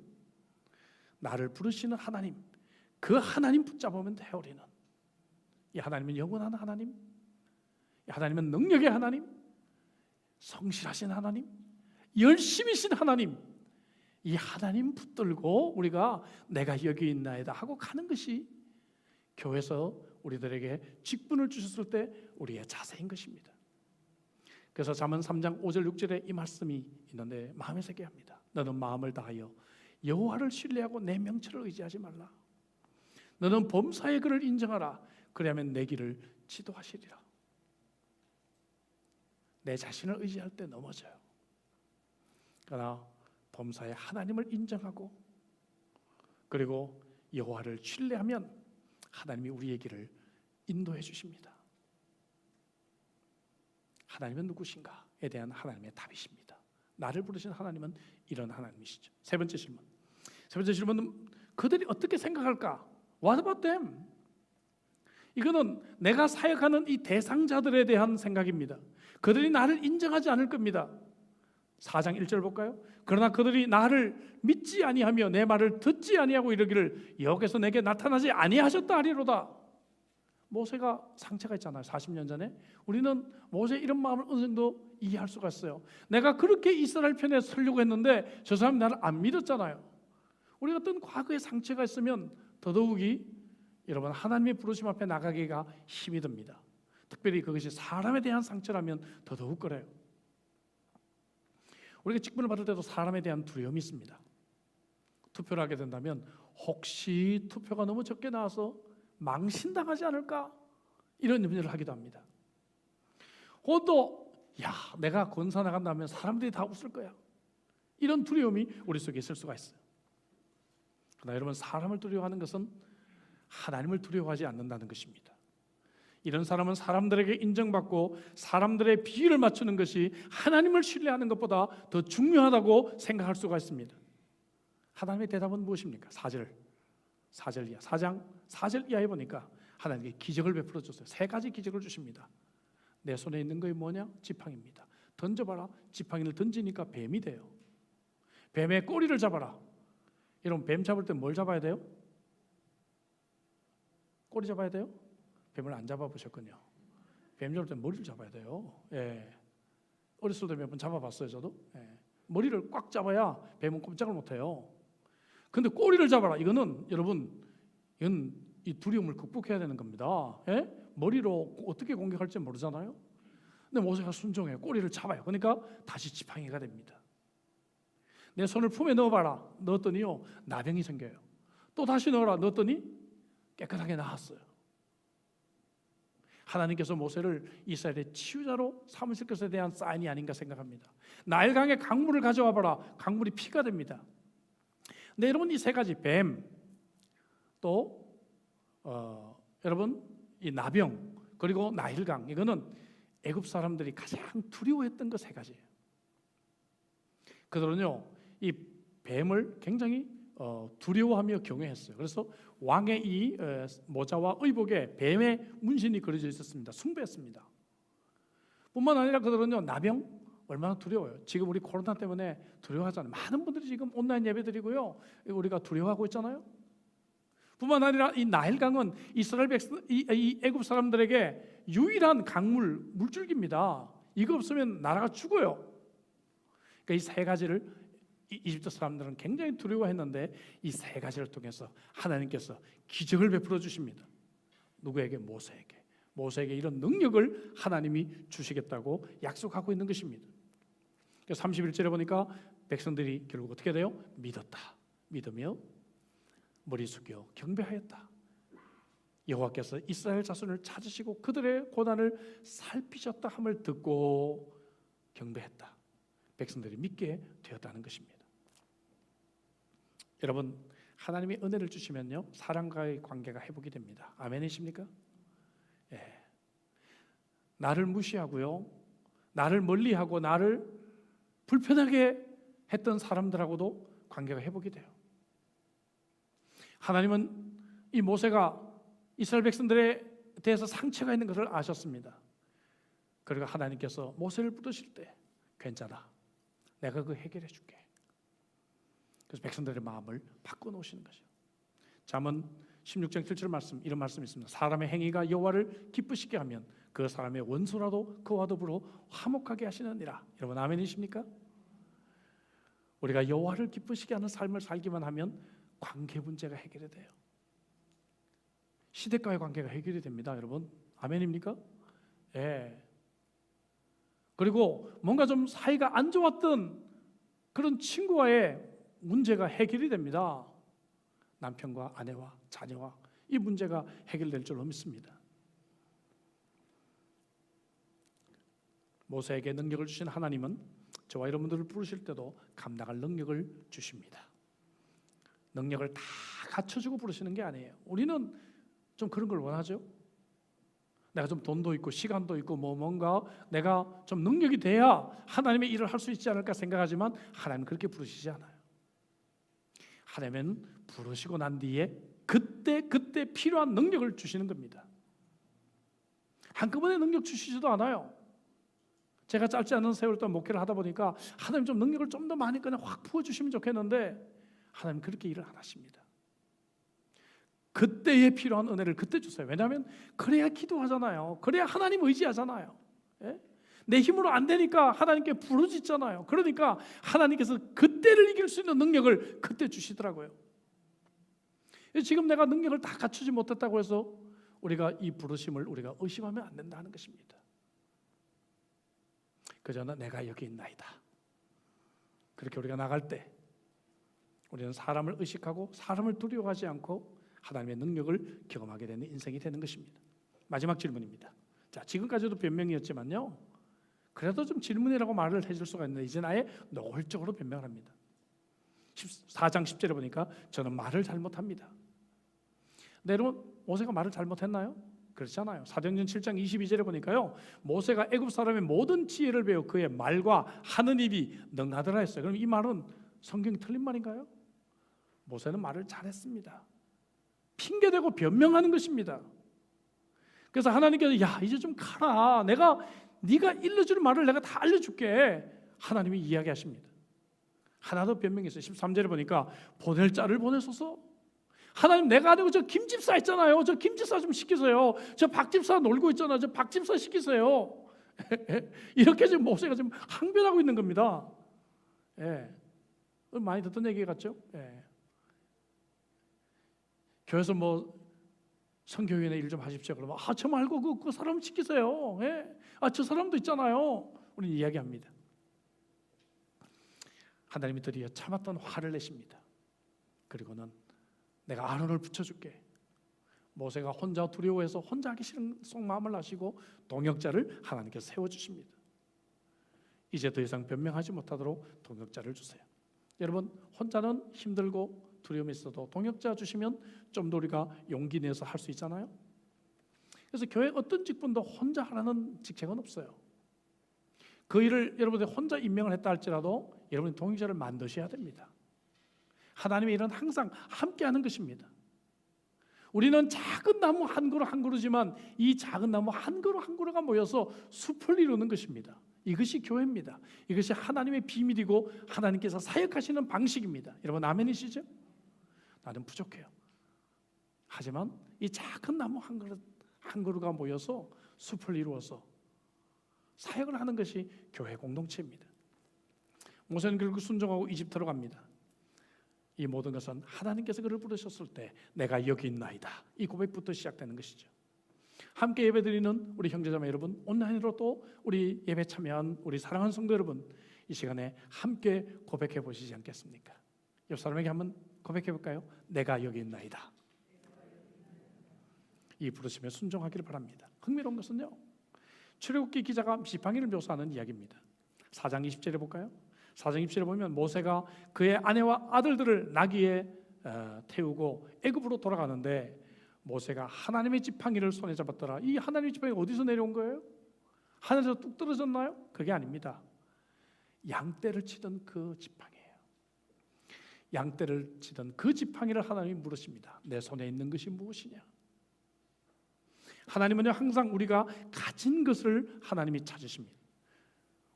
나를 부르시는 하나님, 그 하나님 붙잡으면 돼요. 우리는 이 하나님은 영원한 하나님, 이 하나님은 능력의 하나님, 성실하신 하나님, 열심이신 하나님, 이 하나님 붙들고 우리가 내가 여기 있나이다 하고 가는 것이 교회에서 우리들에게 직분을 주셨을 때 우리의 자세인 것입니다. 그래서 잠언 3장 5절 6절에 이 말씀이 있는데 마음에 새게 합니다. 너는 마음을 다하여 여호와를 신뢰하고 내 명철을 의지하지 말라. 너는 범사의 그를 인정하라. 그리하면 내 길을 지도하시리라. 내 자신을 의지할 때 넘어져요. 그러나 범사의 하나님을 인정하고 그리고 여호와를 신뢰하면 하나님이 우리의 길을 인도해 주십니다. 하나님은 누구신가에 대한 하나님의 답이십니다. 나를 부르신 하나님은 이런 하나님이시죠. 세 번째 질문은 그들이 어떻게 생각할까? What about them? 이거는 내가 사역하는 이 대상자들에 대한 생각입니다. 그들이 나를 인정하지 않을 겁니다. 4장 1절 볼까요? 그러나 그들이 나를 믿지 아니하며 내 말을 듣지 아니하고 이르기를 여호와께서 내게 나타나지 아니하셨다 하리로다. 모세가 상처가 있잖아요. 40년 전에. 우리는 모세 이런 마음을 어느 정도 이해할 수가 있어요. 내가 그렇게 이스라엘 편에 서려고 했는데 저 사람이 나를 안 믿었잖아요. 우리가 어떤 과거의 상처가 있으면 더더욱이 여러분 하나님의 부르심 앞에 나가기가 힘이 듭니다. 특별히 그것이 사람에 대한 상처라면 더더욱 그래요. 우리가 직분을 받을 때도 사람에 대한 두려움이 있습니다. 투표를 하게 된다면 혹시 투표가 너무 적게 나와서 망신당하지 않을까? 이런 염려를 하기도 합니다. 또 내가 권사 나간다면 사람들이 다 웃을 거야. 이런 두려움이 우리 속에 있을 수가 있어요. 그러나 여러분, 사람을 두려워하는 것은 하나님을 두려워하지 않는다는 것입니다. 이런 사람은 사람들에게 인정받고 사람들의 비위를 맞추는 것이 하나님을 신뢰하는 것보다 더 중요하다고 생각할 수가 있습니다. 하나님의 대답은 무엇입니까? 4절 이하, 4장 4절 이하에 보니까 하나님께 기적을 베풀어 줬어요. 3가지 기적을 주십니다. 내 손에 있는 것이 뭐냐? 지팡이입니다. 던져봐라. 지팡이를 던지니까 뱀이 돼요. 뱀의 꼬리를 잡아라. 여러분, 뱀 잡을 때 뭘 잡아야 돼요? 꼬리 잡아야 돼요? 뱀을 안 잡아보셨군요. 뱀 잡을 때 머리를 잡아야 돼요. 어렸을 때 몇 번 잡아봤어요, 저도. 머리를 꽉 잡아야 뱀은 꼼짝을 못해요. 근데 꼬리를 잡아라. 이거는 여러분, 이건 이 두려움을 극복해야 되는 겁니다. 예? 머리로 어떻게 공격할지 모르잖아요. 근데 모세가 순종해 꼬리를 잡아요. 그러니까 다시 지팡이가 됩니다. 내 손을 품에 넣어봐라. 넣었더니요 나병이 생겨요. 또 다시 넣어라. 넣었더니 깨끗하게 나았어요. 하나님께서 모세를 이스라엘의 치유자로 삼으실 것에 대한 사인이 아닌가 생각합니다. 나일강에 강물을 가져와 봐라. 강물이 피가 됩니다. 근데 여러분 이 세 가지 뱀, 또 여러분 이 나병, 그리고 나일강, 이거는 애굽 사람들이 가장 두려워했던 것 세 가지예요. 그들은요 이 뱀을 굉장히 두려워하며 경외했어요. 그래서 왕의 이 모자와 의복에 뱀의 문신이 그려져 있었습니다. 숭배했습니다. 뿐만 아니라 그들은요 나병 얼마나 두려워요. 지금 우리 코로나 때문에 두려워하잖아요. 많은 분들이 지금 온라인 예배 드리고요 우리가 두려워하고 있잖아요. 뿐만 아니라 이 나일강은 이스라엘 백성, 이 애굽 사람들에게 유일한 강물, 물줄기입니다. 이거 없으면 나라가 죽어요. 그러니까 이 세 가지를 이집트 사람들은 굉장히 두려워했는데 이 세 가지를 통해서 하나님께서 기적을 베풀어 주십니다. 누구에게? 모세에게. 모세에게 이런 능력을 하나님이 주시겠다고 약속하고 있는 것입니다. 31절에 보니까 백성들이 결국 어떻게 돼요? 믿었다. 믿으며 머리 숙여 경배하였다. 여호와께서 이스라엘 자손을 찾으시고 그들의 고난을 살피셨다 함을 듣고 경배했다. 백성들이 믿게 되었다는 것입니다. 여러분 하나님이 은혜를 주시면요 사람과의 관계가 회복이 됩니다. 아멘이십니까? 예. 나를 무시하고요 나를 멀리하고 나를 불편하게 했던 사람들하고도 관계가 회복이 돼요. 하나님은 이 모세가 이스라엘 백성들에 대해서 상처가 있는 것을 아셨습니다. 그리고 하나님께서 모세를 부르실 때 괜찮아, 내가 그거 해결해 줄게. 그래서 백성들의 마음을 바꿔놓으시는 거죠. 잠언 16장 7절 말씀, 이런 말씀이 있습니다. 사람의 행위가 여호와를 기쁘시게 하면 그 사람의 원수라도 그와 더불어 화목하게 하시느니라. 여러분 아멘이십니까? 우리가 여호와를 기쁘시게 하는 삶을 살기만 하면 관계 문제가 해결이 돼요. 시댁과의 관계가 해결이 됩니다. 여러분 아멘입니까? 예. 그리고 뭔가 좀 사이가 안 좋았던 그런 친구와의 문제가 해결이 됩니다. 남편과 아내와 자녀와 이 문제가 해결될 줄로 믿습니다. 모세에게 능력을 주신 하나님은 저와 여러분들을 부르실 때도 감당할 능력을 주십니다. 능력을 다 갖춰주고 부르시는 게 아니에요. 우리는 좀 그런 걸 원하죠. 내가 좀 돈도 있고 시간도 있고 뭔가 내가 좀 능력이 돼야 하나님의 일을 할 수 있지 않을까 생각하지만 하나님은 그렇게 부르시지 않아요. 하나님은 부르시고 난 뒤에 그때 필요한 능력을 주시는 겁니다. 한꺼번에 능력 주시지도 않아요. 제가 짧지 않은 세월 동안 목회를 하다 보니까 하나님 좀 능력을 좀 더 많이 그냥 확 부어주시면 좋겠는데 하나님 그렇게 일을 안 하십니다. 그때에 필요한 은혜를 그때 주세요. 왜냐하면 그래야 기도하잖아요. 그래야 하나님 의지하잖아요. 예? 내 힘으로 안 되니까 하나님께 부르짖잖아요. 그러니까 하나님께서 그때를 이길 수 있는 능력을 그때 주시더라고요. 지금 내가 능력을 다 갖추지 못했다고 해서 우리가 이 부르심을 우리가 의심하면 안 된다는 것입니다. 그저는 내가 여기 있나이다. 그렇게 우리가 나갈 때 우리는 사람을 의식하고 사람을 두려워하지 않고 하나님의 능력을 경험하게 되는 인생이 되는 것입니다. 마지막 질문입니다. 자, 지금까지도 변명이었지만요. 그래도 좀 질문이라고 말을 해줄 수가 있는데 이제 아예 노골적으로 변명을 합니다. 4장 10절에 보니까 저는 말을 잘못합니다. 근데 여러분 모세가 말을 잘못했나요? 그렇잖아요. 사도행전 7장 22절에 보니까요. 모세가 애굽 사람의 모든 지혜를 배워 그의 말과 하는 입이 능하더라 했어요. 그럼 이 말은 성경이 틀린 말인가요? 모세는 말을 잘했습니다. 핑계대고 변명하는 것입니다. 그래서 하나님께서 야 이제 좀 가라. 네가 일러줄 말을 내가 다 알려줄게. 하나님이 이야기하십니다. 하나 더 변명했어요. 13절에 보니까 보낼 자를 보내소서. 하나님 내가 아니고 저 김집사 있잖아요. 저 김집사 좀 시키세요. 저 박집사 놀고 있잖아요. 저 박집사 시키세요. 이렇게 지금 모세가 지금 항변하고 있는 겁니다. 예. 많이 듣던 얘기 같죠? 예. 교회에서 뭐 선교위원회 일 좀 하십시오. 그러면 저 말고 그 사람 시키세요. 예? 저 사람도 있잖아요. 우리는 이야기합니다. 하나님이 드디어 참았던 화를 내십니다. 그리고는 내가 아론을 붙여줄게. 모세가 혼자 두려워해서 혼자 하기 싫은 속마음을 아시고 동역자를 하나님께서 세워주십니다. 이제 더 이상 변명하지 못하도록 동역자를 주세요. 여러분, 혼자는 힘들고 두려움이 있어도 동역자 주시면 좀 더 우리가 용기 내서 할 수 있잖아요. 그래서 교회 어떤 직분도 혼자 하라는 직책은 없어요. 그 일을 여러분들이 혼자 임명을 했다 할지라도 여러분이 동역자를 만드셔야 됩니다. 하나님의 일은 항상 함께하는 것입니다. 우리는 작은 나무 한 그루 한 그루지만 이 작은 나무 한 그루 한 그루가 모여서 숲을 이루는 것입니다. 이것이 교회입니다. 이것이 하나님의 비밀이고 하나님께서 사역하시는 방식입니다. 여러분 아멘이시죠? 나는 부족해요. 하지만 이 작은 나무 한 그루 한 그루가 모여서 숲을 이루어서 사역을 하는 것이 교회 공동체입니다. 모세는 결국 순종하고 이집트로 갑니다. 이 모든 것은 하나님께서 그를 부르셨을 때 내가 여기 있나이다, 이 고백부터 시작되는 것이죠. 함께 예배드리는 우리 형제자매 여러분, 온라인으로 또 우리 예배 참여한 우리 사랑하는 성도 여러분, 이 시간에 함께 고백해 보시지 않겠습니까? 옆 사람에게 한번 고백해 볼까요? 내가 여기 있나이다. 이 부르심에 순종하기를 바랍니다. 흥미로운 것은요, 출애굽기 기자가 지팡이를 묘사하는 이야기입니다. 4장 20절에 볼까요? 4장 20절에 보면 모세가 그의 아내와 아들들을 나귀에 태우고 애굽으로 돌아가는데 모세가 하나님의 지팡이를 손에 잡았더라. 이 하나님의 지팡이가 어디서 내려온 거예요? 하늘에서 뚝 떨어졌나요? 그게 아닙니다. 양떼를 치던 그 지팡이에요. 양떼를 치던 그 지팡이를 하나님이 물으십니다. 내 손에 있는 것이 무엇이냐? 하나님은요, 항상 우리가 가진 것을 하나님이 찾으십니다.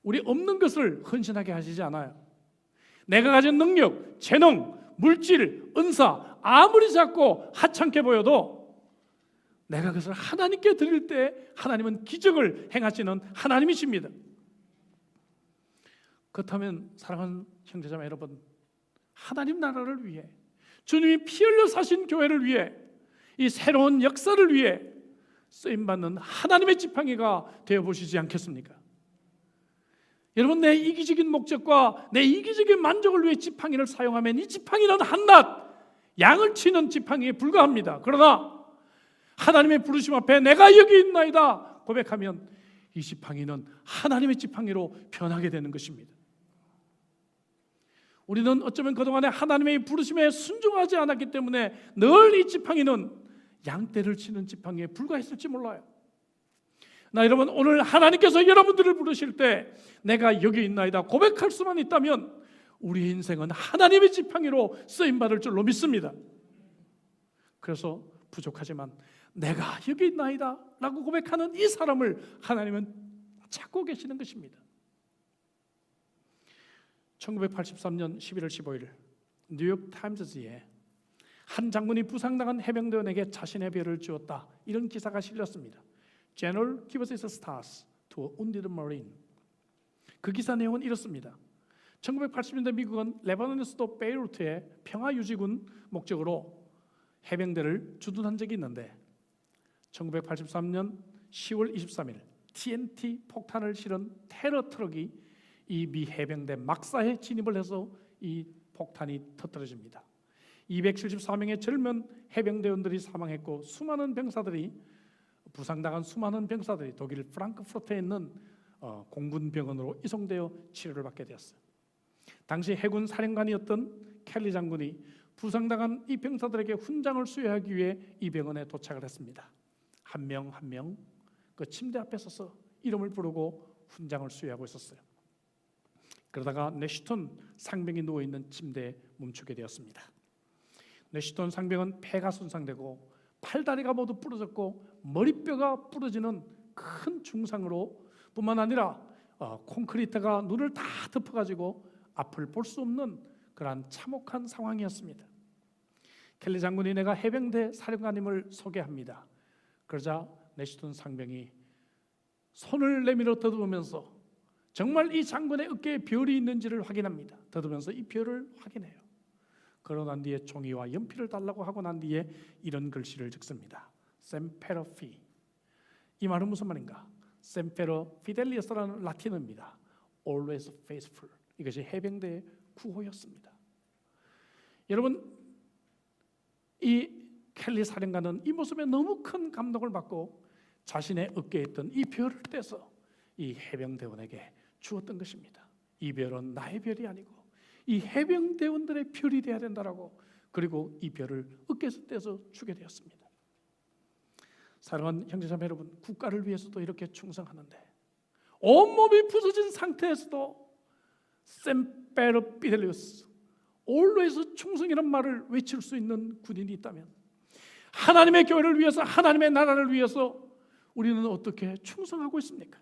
우리 없는 것을 헌신하게 하시지 않아요. 내가 가진 능력, 재능, 물질, 은사 아무리 작고 하찮게 보여도 내가 그것을 하나님께 드릴 때 하나님은 기적을 행하시는 하나님이십니다. 그렇다면 사랑하는 형제자매 여러분, 하나님 나라를 위해, 주님이 피 흘려 사신 교회를 위해, 이 새로운 역사를 위해 쓰임받는 하나님의 지팡이가 되어보시지 않겠습니까? 여러분, 내 이기적인 목적과 내 이기적인 만족을 위해 지팡이를 사용하면 이 지팡이는 한낱 양을 치는 지팡이에 불과합니다. 그러나 하나님의 부르심 앞에 내가 여기 있나이다 고백하면 이 지팡이는 하나님의 지팡이로 변하게 되는 것입니다. 우리는 어쩌면 그동안에 하나님의 부르심에 순종하지 않았기 때문에 늘 이 지팡이는 양떼를 치는 지팡이에 불과했을지 몰라요. 나 여러분, 오늘 하나님께서 여러분들을 부르실 때 내가 여기 있나이다 고백할 수만 있다면 우리의 인생은 하나님의 지팡이로 쓰임받을 줄로 믿습니다. 그래서 부족하지만 내가 여기 있나이다 라고 고백하는 이 사람을 하나님은 찾고 계시는 것입니다. 1983년 11월 15일 뉴욕 타임즈지에 한 장군이 부상당한 해병대원에게 자신의 별을 주었다, 이런 기사가 실렸습니다. General gives his stars to a wounded marine. 그 기사 내용은 이렇습니다. 1980년대 미국은 레바논의 수도 베이루트에 평화유지군 목적으로 해병대를 주둔한 적이 있는데 1983년 10월 23일 TNT 폭탄을 실은 테러 트럭이 이 미 해병대 막사에 진입을 해서 이 폭탄이 터뜨려집니다. 274명의 젊은 해병대원들이 사망했고 수많은 병사들이, 부상당한 수많은 병사들이 독일 프랑크푸르트에 있는 공군병원으로 이송되어 치료를 받게 되었어요. 당시 해군 사령관이었던 켈리 장군이 부상당한 이 병사들에게 훈장을 수여하기 위해 이 병원에 도착을 했습니다. 한 명 한 명 그 침대 앞에 서서 이름을 부르고 훈장을 수여하고 있었어요. 그러다가 내쉬톤 상병이 누워있는 침대에 멈추게 되었습니다. 내쉬톤 상병은 폐가 손상되고 팔다리가 모두 부러졌고 머리뼈가 부러지는 큰 중상으로 뿐만 아니라 콘크리트가 눈을 다 덮어가지고 앞을 볼 수 없는 그러한 참혹한 상황이었습니다. 켈리 장군이 내가 해병대 사령관님을 소개합니다. 그러자 내쉬톤 상병이 손을 내밀어 더듬으면서 정말 이 장군의 어깨에 별이 있는지를 확인합니다. 더듬으면서 이 별을 확인해요. 그러고 난 뒤에 종이와 연필을 달라고 하고 난 뒤에 이런 글씨를 적습니다. semper fi. 이 말은 무슨 말인가? semper fidelius라는 라틴어입니다. always faithful. 이것이 해병대의 구호였습니다. 여러분, 이 켈리 사령관은 이 모습에 너무 큰 감동을 받고 자신의 어깨에 있던 이 별을 떼서 이 해병대원에게 주었던 것입니다. 이 별은 나의 별이 아니고 이 해병대원들의 별이 되어야 된다라고, 그리고 이 별을 어깨에서 떼서 주게 되었습니다. 사랑하는 형제자매 여러분, 국가를 위해서도 이렇게 충성하는데 온몸이 부서진 상태에서도 semper fidelis, always 충성이라는 말을 외칠 수 있는 군인이 있다면, 하나님의 교회를 위해서, 하나님의 나라를 위해서 우리는 어떻게 충성하고 있습니까?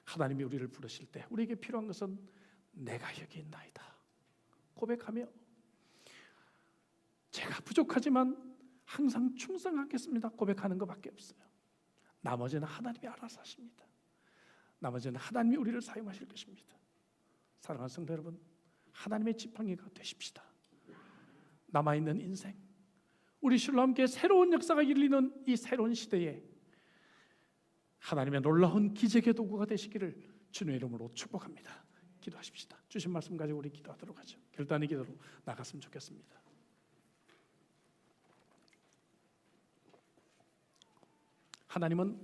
하나님이 우리를 부르실 때 우리에게 필요한 것은 내가 여기 있나이다 고백하며, 제가 부족하지만 항상 충성하겠습니다 고백하는 것밖에 없어요. 나머지는 하나님이 알아서 하십니다. 나머지는 하나님이 우리를 사용하실 것입니다. 사랑하는 성도 여러분, 하나님의 지팡이가 되십시다. 남아있는 인생, 우리 주로 함께 새로운 역사가 열리는 이 새로운 시대에 하나님의 놀라운 기적의 도구가 되시기를 주님의 이름으로 축복합니다. 기도하십시다. 주신 말씀 가지고 우리 기도하도록 하죠. 결단의 기도로 나갔으면 좋겠습니다. 하나님은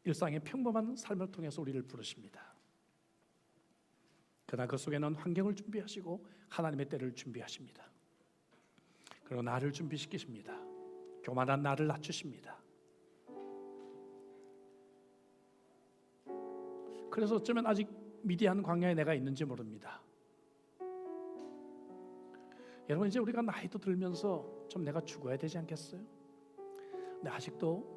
일상의 평범한 삶을 통해서 우리를 부르십니다. 그러나 그 속에는 환경을 준비하시고 하나님의 때를 준비하십니다. 그리고 나를 준비시키십니다. 교만한 나를 낮추십니다. 그래서 어쩌면 아직 미디안 광야에 내가 있는지 모릅니다. 여러분, 이제 우리가 나이도 들면서 좀 내가 죽어야 되지 않겠어요? 근데 아직도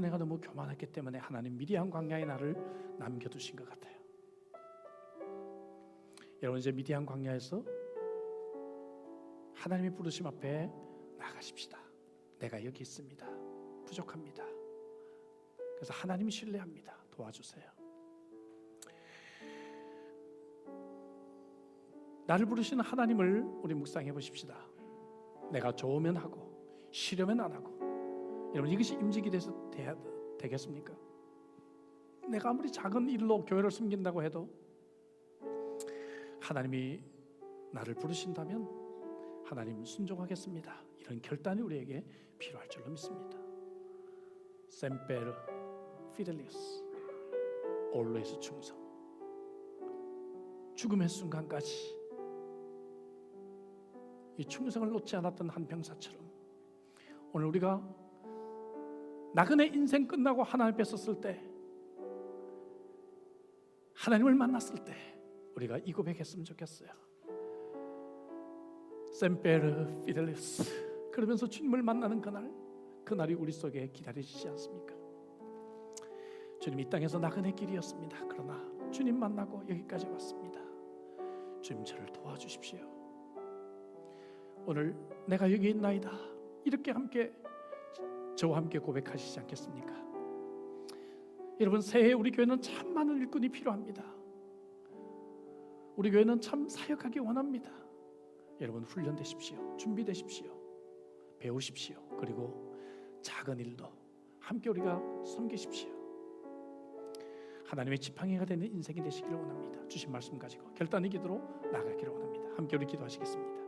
내가 너무 교만했기 때문에 하나님 미디안 광야에 나를 남겨두신 것 같아요. 여러분, 이제 미디안 광야에서 하나님의 부르심 앞에 나가십시다. 내가 여기 있습니다. 부족합니다. 그래서 하나님이 신뢰합니다. 도와주세요. 나를 부르시는 하나님을 우리 묵상해 보십시다. 내가 좋으면 하고 싫으면 안 하고, 여러분, 이것이 임직이 돼서 되겠습니까? 내가 아무리 작은 일로 교회를 섬긴다고 해도 하나님이 나를 부르신다면 하나님 순종하겠습니다. 이런 결단이 우리에게 필요할 줄로 믿습니다. semper fidelis, always 충성. 죽음의 순간까지 이 충성을 놓지 않았던 한 병사처럼 오늘 우리가 나그네 인생 끝나고 하나님 앞에 섰을 때, 하나님을 만났을 때 우리가 이 고백했으면 좋겠어요. semper fidelis. 그러면서 주님을 만나는 그날이 우리 속에 기다리시지 않습니까? 주님, 이 땅에서 나그네 길이었습니다. 그러나 주님 만나고 여기까지 왔습니다. 주님, 저를 도와주십시오. 오늘 내가 여기 있나이다, 이렇게 저와 함께 고백하시지 않겠습니까? 여러분, 새해 우리 교회는 참 많은 일꾼이 필요합니다. 우리 교회는 참 사역하기 원합니다. 여러분, 훈련되십시오. 준비되십시오. 배우십시오. 그리고 작은 일도 함께 우리가 섬기십시오. 하나님의 지팡이가 되는 인생이 되시기를 원합니다. 주신 말씀 가지고 결단의 기도로 나가기를 원합니다. 함께 우리 기도하시겠습니다.